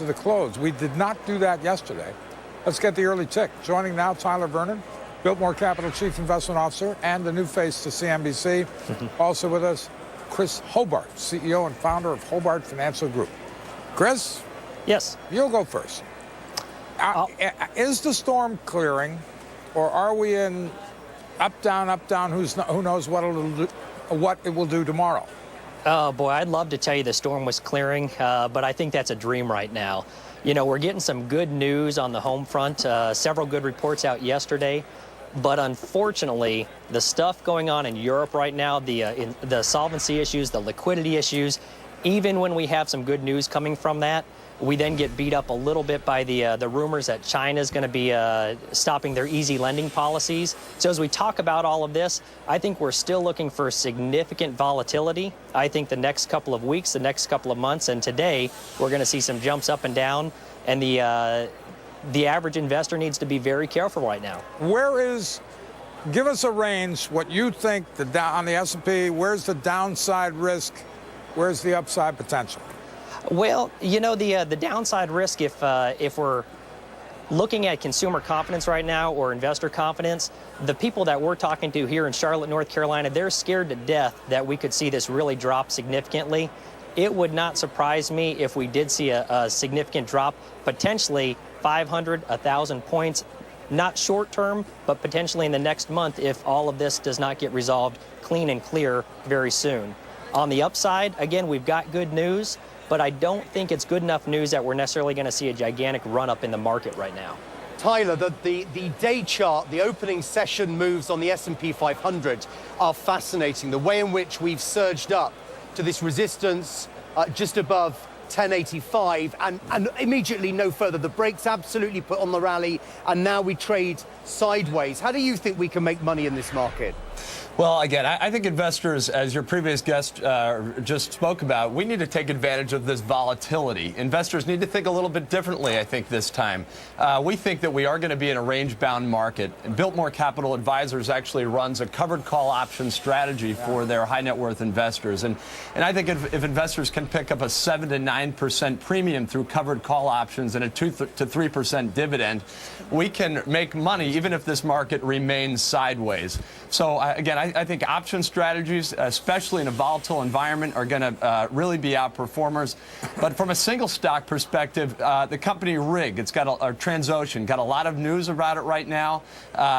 to the close. We did not do that yesterday. Let's get the early tick. Joining now, Tyler Vernon, Biltmore Capital Chief Investment Officer and the new face to CNBC. Also with us, Chris Hobart, CEO and founder of Hobart Financial Group. Chris? Yes. You'll go first. Is the storm clearing, or are we in up, down, who knows what it will do tomorrow? Oh, boy, I'd love to tell you the storm was clearing, but I think that's a dream right now. You know, we're getting some good news on the home front, several good reports out yesterday. But unfortunately, the stuff going on in Europe right now, the solvency issues, the liquidity issues, even when we have some good news coming from that, we then get beat up a little bit by the rumors that China's going to be stopping their easy lending policies. So as we talk about all of this, I think we're still looking for significant volatility. I think the next couple of weeks, the next couple of months, and today, we're going to see some jumps up and down. And the average investor needs to be very careful right now. Give us a range, what you think on the S&P, where's the downside risk, where's the upside potential? Well, you know, the downside risk, if we're looking at consumer confidence right now or investor confidence, the people that we're talking to here in Charlotte, North Carolina, they're scared to death that we could see this really drop significantly. It would not surprise me if we did see a significant drop, potentially 500, 1,000 points, not short term, but potentially in the next month if all of this does not get resolved clean and clear very soon. On the upside, again, we've got good news, but I don't think it's good enough news that we're necessarily going to see a gigantic run-up in the market right now. Tyler, the day chart, the opening session moves on the S&P 500 are fascinating. The way in which we've surged up to this resistance just above 1085 and immediately no further. The brakes absolutely put on the rally, and now we trade sideways. How do you think we can make money in this market? Well, again, I think investors, as your previous guest just spoke about, we need to take advantage of this volatility. Investors need to think a little bit differently, I think, this time. We think that we are going to be in a range-bound market. Biltmore Capital Advisors actually runs a covered call option strategy for their high-net-worth investors. And I think if investors can pick up a 7 to 9% premium through covered call options and a 2 to 3% dividend, we can make money even if this market remains sideways. So, again, I think option strategies, especially in a volatile environment, are going to really be outperformers. But from a single stock perspective, the company RIG, it's got Transocean, got a lot of news about it right now.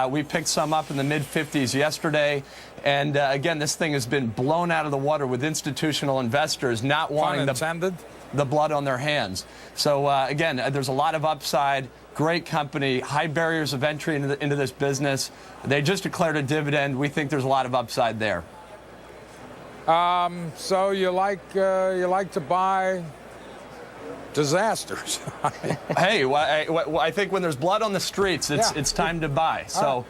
We picked some up in the mid-50s yesterday. And again, this thing has been blown out of the water with institutional investors not wanting the blood on their hands. So again, there's a lot of upside. Great company, high barriers of entry into this business. They just declared a dividend. We think there's a lot of upside there. So you like to buy disasters? Hey, I think when there's blood on the streets, it's time to buy. So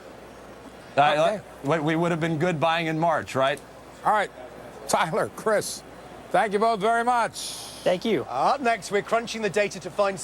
we would have been good buying in March, right? All right, Tyler, Chris, thank you both very much. Thank you. Up next, we're crunching the data to find